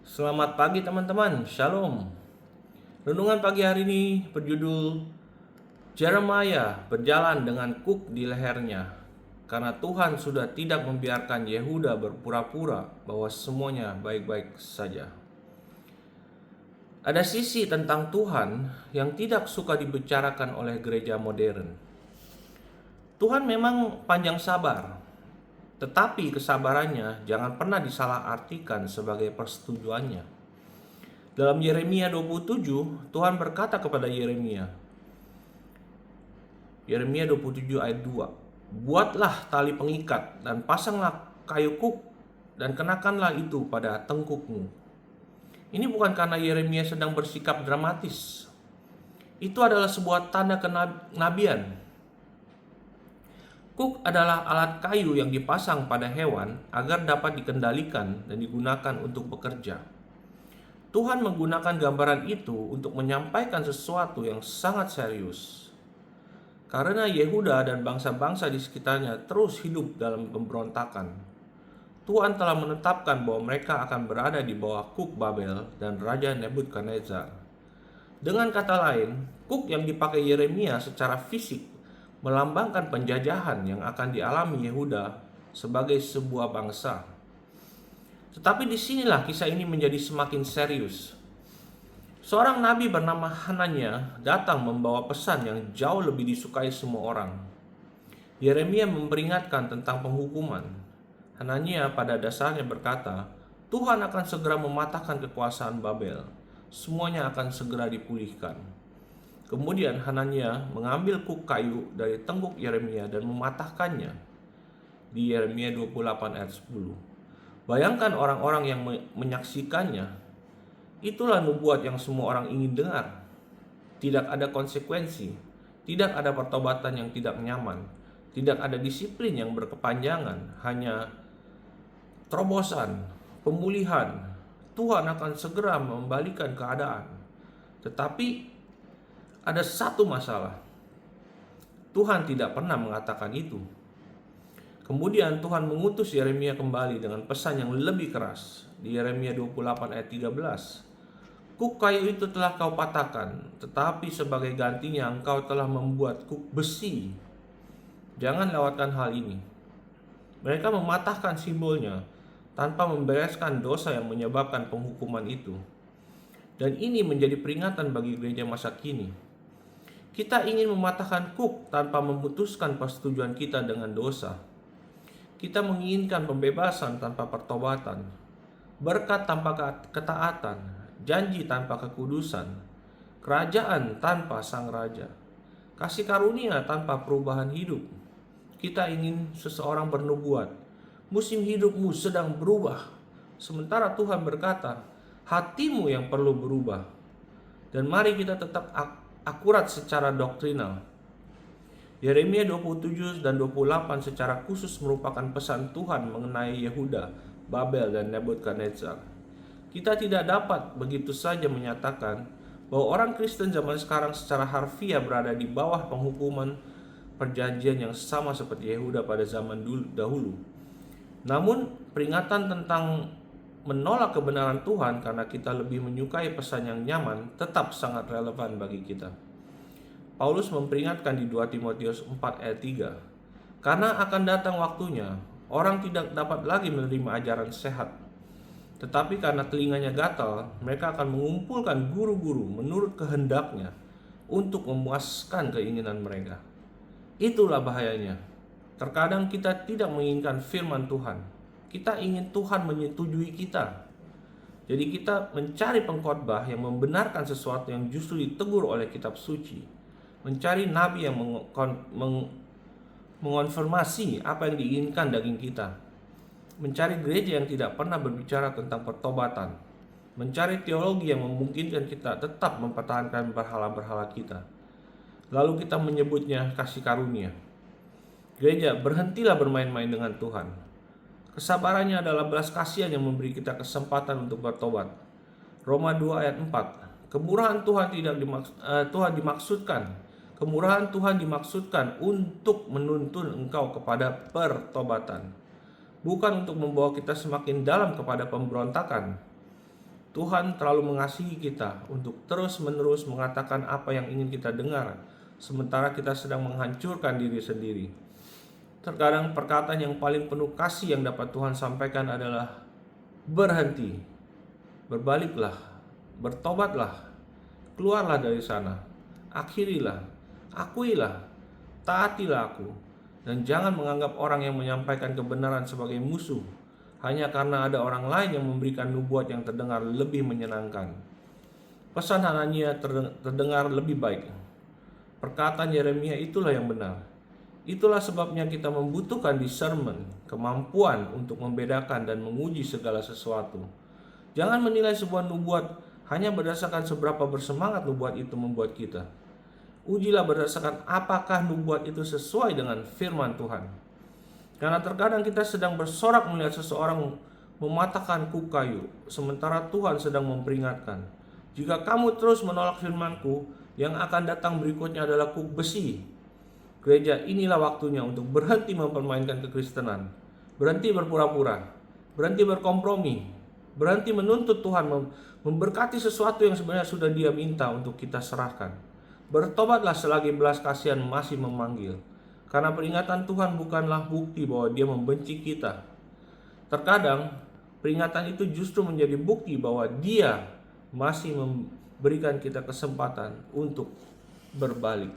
Selamat pagi teman-teman, Shalom. Renungan pagi hari ini berjudul Jeremiah berjalan dengan kuk di lehernya, karena Tuhan sudah tidak membiarkan Yehuda berpura-pura bahwa semuanya baik-baik saja. Ada sisi tentang Tuhan yang tidak suka dibicarakan oleh gereja modern. Tuhan memang panjang sabar, tetapi kesabarannya jangan pernah disalahartikan sebagai persetujuannya. Dalam Yeremia 27, Tuhan berkata kepada Yeremia 27 ayat 2, "Buatlah tali pengikat dan pasanglah kayu kuk dan kenakanlah itu pada tengkukmu." Ini bukan karena Yeremia sedang bersikap dramatis. Itu adalah sebuah tanda kenabian. Kuk adalah alat kayu yang dipasang pada hewan agar dapat dikendalikan dan digunakan untuk bekerja. Tuhan menggunakan gambaran itu untuk menyampaikan sesuatu yang sangat serius. Karena Yehuda dan bangsa-bangsa di sekitarnya terus hidup dalam pemberontakan, Tuhan telah menetapkan bahwa mereka akan berada di bawah kuk Babel dan Raja Nebukadnezar. Dengan kata lain, kuk yang dipakai Yeremia secara fisik melambangkan penjajahan yang akan dialami Yehuda sebagai sebuah bangsa. Tetapi disinilah kisah ini menjadi semakin serius. Seorang nabi bernama Hananya datang membawa pesan yang jauh lebih disukai semua orang. Yeremia memperingatkan tentang penghukuman. Hananya pada dasarnya berkata, Tuhan akan segera mematahkan kekuasaan Babel. Semuanya akan segera dipulihkan. Kemudian Hananya mengambil kuk kayu dari tengkuk Yeremia dan mematahkannya. Di Yeremia 28 ayat 10. Bayangkan orang-orang yang menyaksikannya. Itulah nubuat yang semua orang ingin dengar. Tidak ada konsekuensi, tidak ada pertobatan yang tidak nyaman, tidak ada disiplin yang berkepanjangan, hanya terobosan, pemulihan. Tuhan akan segera membalikan keadaan. Tetapi ada satu masalah. Tuhan tidak pernah mengatakan itu. Kemudian Tuhan mengutus Yeremia kembali dengan pesan yang lebih keras. Di Yeremia 28 ayat 13. Kuk kayu itu telah kau patahkan, tetapi sebagai gantinya engkau telah membuat kuk besi. Jangan lewatkan hal ini. Mereka mematahkan simbolnya tanpa membereskan dosa yang menyebabkan penghukuman itu. Dan ini menjadi peringatan bagi gereja masa kini. Kita ingin mematahkan kuk tanpa memutuskan persetujuan kita dengan dosa. Kita menginginkan pembebasan tanpa pertobatan, berkat tanpa ketaatan, janji tanpa kekudusan, kerajaan tanpa sang raja, kasih karunia tanpa perubahan hidup. Kita ingin seseorang bernubuat, musim hidupmu sedang berubah. Sementara Tuhan berkata, hatimu yang perlu berubah. Dan mari kita tetap akurat secara doktrinal. Yeremia 27 dan 28 secara khusus merupakan pesan Tuhan mengenai Yehuda, Babel, dan Nebukadnezar. Kita tidak dapat begitu saja menyatakan bahwa orang Kristen zaman sekarang secara harfiah berada di bawah penghukuman perjanjian yang sama seperti Yehuda pada zaman dahulu. Namun peringatan tentang menolak kebenaran Tuhan karena kita lebih menyukai pesan yang nyaman tetap sangat relevan bagi kita. Paulus memperingatkan di 2 Timotius 4 ayat 3, karena akan datang waktunya orang tidak dapat lagi menerima ajaran sehat, tetapi karena telinganya gatal, mereka akan mengumpulkan guru-guru menurut kehendaknya untuk memuaskan keinginan mereka. Itulah bahayanya. Terkadang kita tidak menginginkan firman Tuhan. Kita ingin Tuhan menyetujui kita. Jadi kita mencari pengkhotbah yang membenarkan sesuatu yang justru ditegur oleh kitab suci. Mencari nabi yang mengonfirmasi apa yang diinginkan daging kita. Mencari gereja yang tidak pernah berbicara tentang pertobatan. Mencari teologi yang memungkinkan kita tetap mempertahankan berhala-berhala kita. Lalu kita menyebutnya kasih karunia. Gereja, berhentilah bermain-main dengan Tuhan. Kesabarannya adalah belas kasihan yang memberi kita kesempatan untuk bertobat. Roma 2 ayat 4. Kemurahan Tuhan dimaksudkan. Kemurahan Tuhan dimaksudkan untuk menuntun engkau kepada pertobatan, bukan untuk membawa kita semakin dalam kepada pemberontakan. Tuhan terlalu mengasihi kita untuk terus-menerus mengatakan apa yang ingin kita dengar, sementara kita sedang menghancurkan diri sendiri. Terkadang perkataan yang paling penuh kasih yang dapat Tuhan sampaikan adalah berhenti, berbaliklah, bertobatlah, keluarlah dari sana, akhirilah, akuilah, taatilah aku, dan jangan menganggap orang yang menyampaikan kebenaran sebagai musuh hanya karena ada orang lain yang memberikan nubuat yang terdengar lebih menyenangkan. Pesan Hanania terdengar lebih baik. Perkataan Yeremia itulah yang benar. Itulah sebabnya kita membutuhkan discernment, kemampuan untuk membedakan dan menguji segala sesuatu. Jangan menilai sebuah nubuat hanya berdasarkan seberapa bersemangat nubuat itu membuat kita. Ujilah berdasarkan apakah nubuat itu sesuai dengan firman Tuhan. Karena terkadang kita sedang bersorak melihat seseorang mematahkan kuk kayu, sementara Tuhan sedang memperingatkan. Jika kamu terus menolak firman-Ku, yang akan datang berikutnya adalah kuk besi. Gereja, inilah waktunya untuk berhenti mempermainkan kekristenan, berhenti berpura-pura, berhenti berkompromi, berhenti menuntut Tuhan memberkati sesuatu yang sebenarnya sudah Dia minta untuk kita serahkan. Bertobatlah selagi belas kasihan masih memanggil. Karena peringatan Tuhan bukanlah bukti bahwa Dia membenci kita. Terkadang peringatan itu justru menjadi bukti bahwa Dia masih memberikan kita kesempatan untuk berbalik.